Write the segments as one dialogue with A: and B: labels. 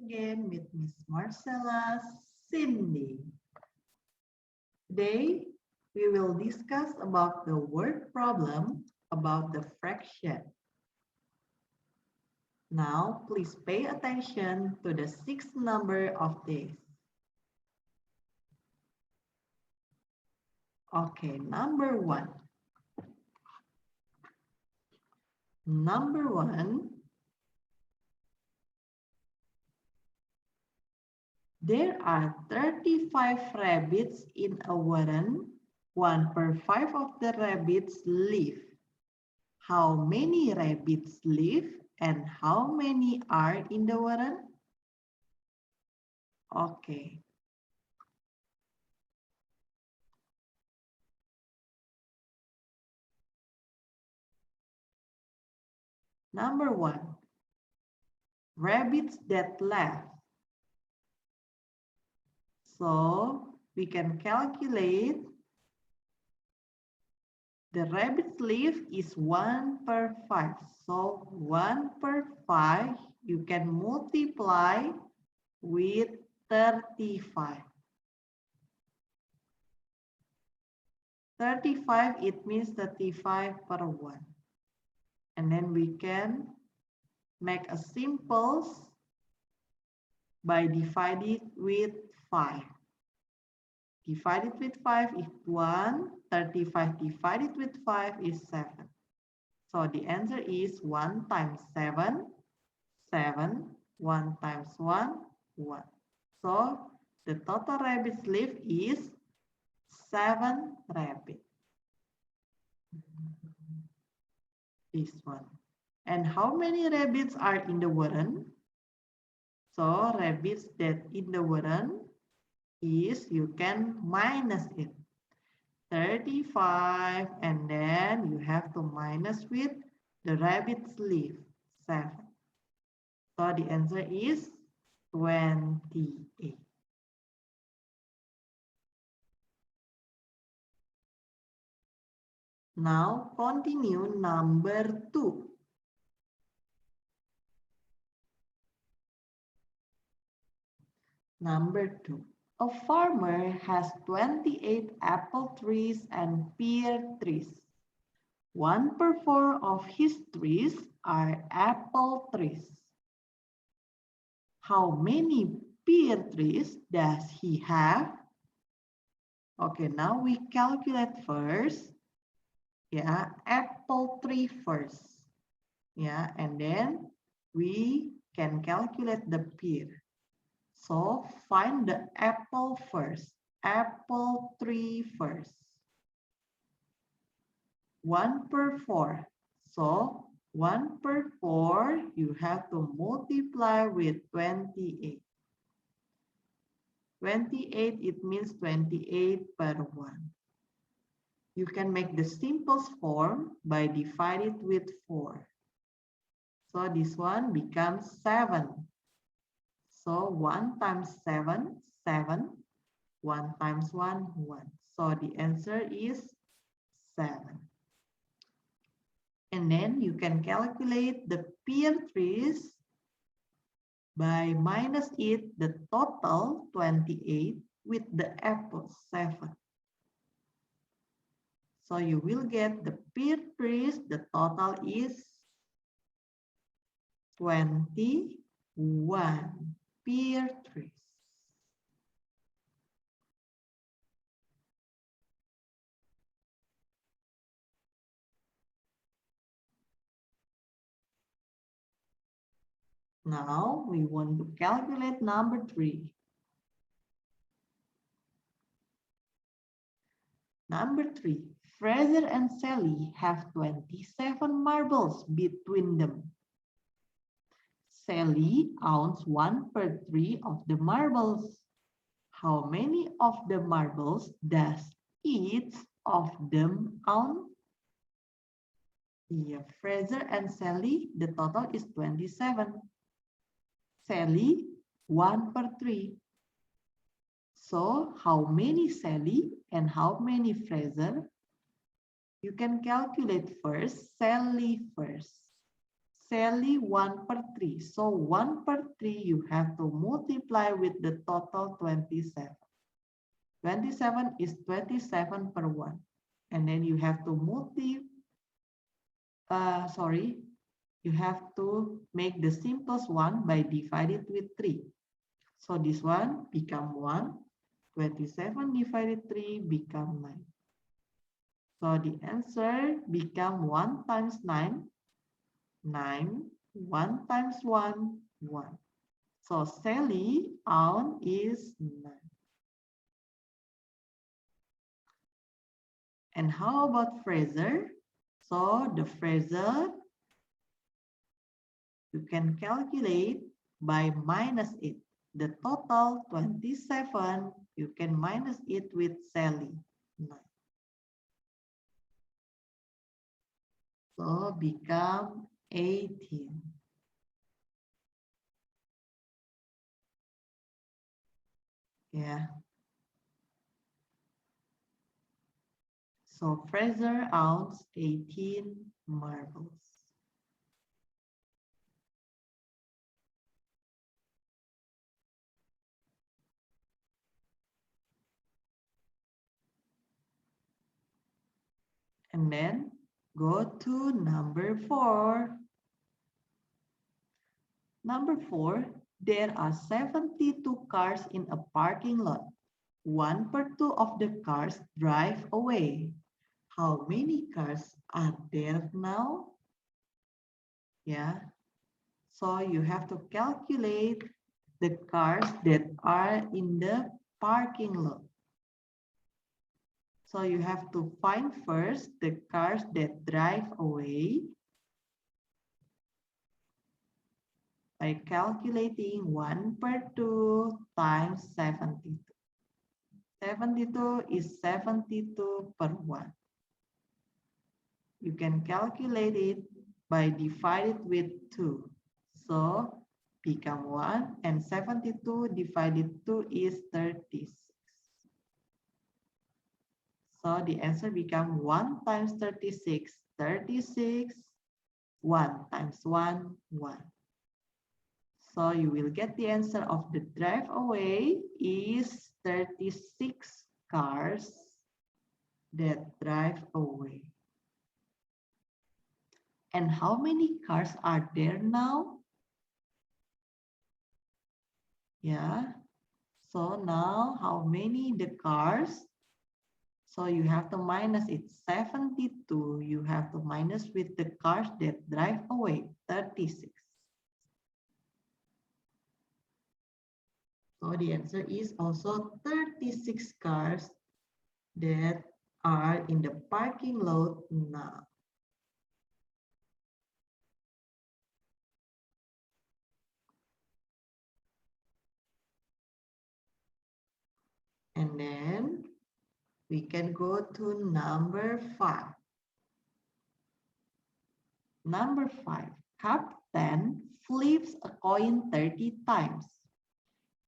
A: again with Ms. Marcella Cindy. Today, we will discuss about the word problem about the fraction. Now, please pay attention to the sixth number of this. Okay, number one. Number one, there are 35 rabbits in a warren. 1 per 5 of the rabbits live. How many rabbits live and how many are in the warren? Okay. Number one, rabbits that left. So we can calculate the rabbits live is 1 per 5. So 1 per 5 you can multiply with 35. 35 it means 35 per 1. And then we can make a simples by dividing with 5. Divided with 5 is 1. 35 divided with 5 is 7. So the answer is 1 times 7, 7. 1 times 1, 1. So the total rabbits live is 7 rabbits. This one. And how many rabbits are in the warren? So rabbits that in the warren is, you can minus it. 35 and then you have to minus with the rabbits live, 7. So the answer is 28. Now continue number 2. Number 2. A farmer has 28 apple trees and pear trees. 1 per 4 of his trees are apple trees. How many pear trees does he have? Okay, now we calculate first. Yeah, apple tree first. Yeah, and then we can calculate the pear. So find the apple first. Apple tree first. 1 per 4. So 1 per 4, you have to multiply with 28. 28, it means 28 per 1. You can make the simplest form by dividing with 4. So this one becomes 7. So 1 times 7, 7. 1 times 1, 1. So the answer is 7. And then you can calculate the pear trees by minus it, the total 28 with the apples 7. So you will get the pear trees, the total is 21 pear trees. Now we want to calculate number 3. Number 3, Fraser and Sally have 27 marbles between them. Sally owns 1 per 3 of the marbles. How many of the marbles does each of them own? Yeah, Fraser and Sally, the total is 27. Sally, 1 per 3. So how many Sally and how many Fraser? You can calculate first Sally first. Sally 1 per 3. So 1 per 3 you have to multiply with the total 27. 27 is 27 per 1. And then you have to you have to make the simplest one by divided with 3. So this one become 1. 27 divided 3 become 9. So the answer become 1 times 9. 9. 1 times 1, 1. So Sally own is 9. And how about Fraser? So the Fraser, you can calculate by minus it. The total 27, you can minus it with Sally. 9. So become 18. Yeah. So Fraser owns 18 marbles. And then go to number 4. Number 4, there are 72 cars in a parking lot. 1 per 2 of the cars drive away. How many cars are there now? Yeah. So you have to calculate the cars that are in the parking lot. So you have to find first the cars that drive away by calculating 1 per 2 times 72. 72 is 72 per 1. You can calculate it by divided with 2. So become 1 and 72 divided 2 is 36. So the answer become 1 times 36. 36, 1 times 1, 1. So you will get the answer of the drive away is 36 cars that drive away. And how many cars are there now? Yeah. So now how many the cars? So you have to minus it. 72. You have to minus with the cars that drive away. 36. So the answer is also 36 cars that are in the parking lot now. And then we can go to number 5. Number 5, Captain flips a coin 30 times.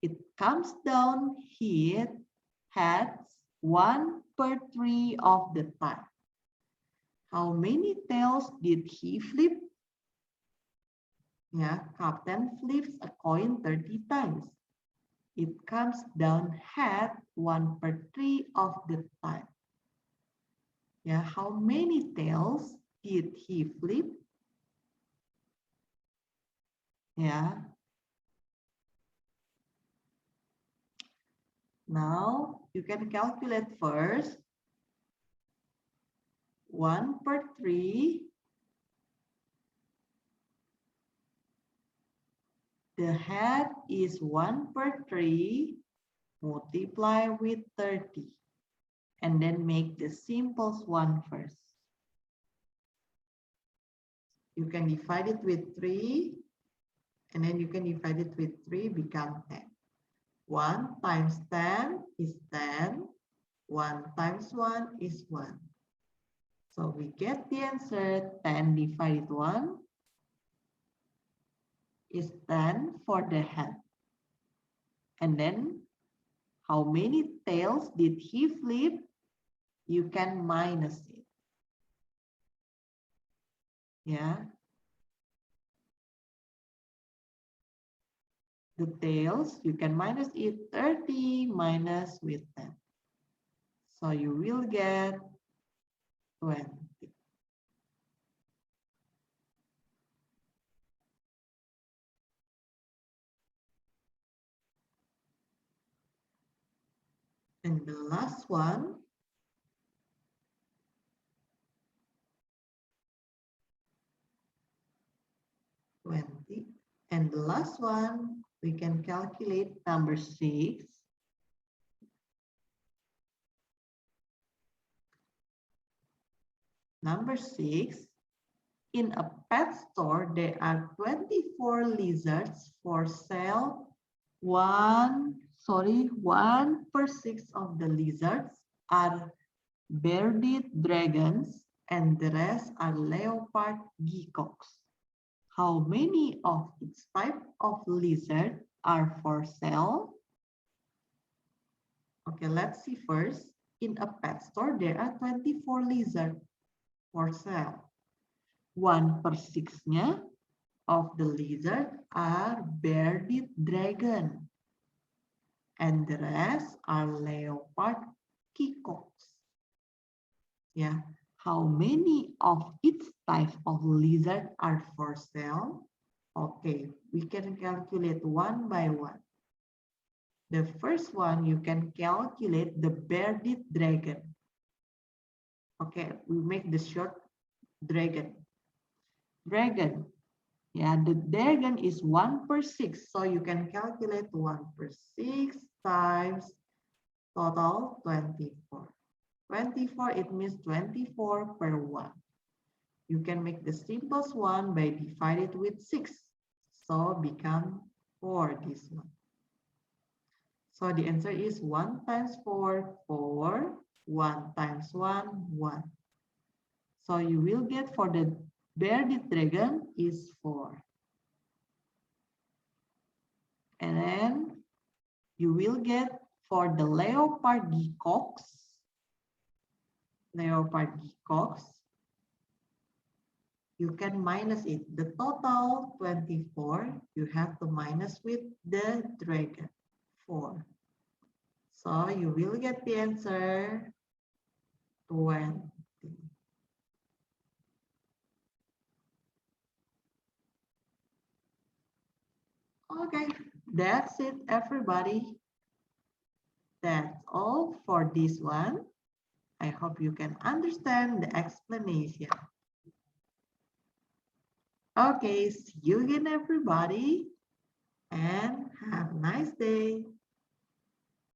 A: It comes down, hit heads 1 per 3 of the time. How many tails did he flip? Yeah, Captain flips a coin 30 times. It comes down head 1 per 3 of the time. Yeah, how many tails did he flip? Yeah. Now you can calculate first. 1 per 3. The head is 1 per 3. Multiply with 30. And then make the simplest one first. You can divide it with 3. And then you can divide it with 3, become 10. 1 times 10 is 10. 1 times 1 is 1. So we get the answer 10 divided 1 is 10 for the head. And then how many tails did he flip? You can minus it. Yeah. the tails, you can minus it 30 minus with 10. So you will get 20. And the last one, 20. And the last one, we can calculate number 6. Number 6, in a pet store, there are 24 lizards for sale. 1/6 of the lizards are bearded dragons and the rest are leopard geckos. How many of each type of lizard are for sale? Okay, let's see first. In a pet store, there are 24 lizards for sale. 1/6-nya of the lizard are bearded dragon. And the rest are leopard geckos. Yeah. How many of each type of lizard are for sale? Okay, we can calculate one by one. The first one, you can calculate the bearded dragon. Okay, we make the short dragon. Dragon. Yeah, the dragon is 1/6. So you can calculate 1/6 times total 24. 24, it means 24 per 1. You can make the simplest one by divided with 6. So become 4, this one. So the answer is 1 times 4, 4. 1 times 1, 1. So you will get for the bearded dragon is 4. And then you will get for the leopard geckos, you can minus it. The total 24, you have to minus with the dragon, 4. So you will get the answer 20. Okay, that's it, everybody. That's all for this one. I hope you can understand the explanation. Okay, see you again, everybody, and have a nice day.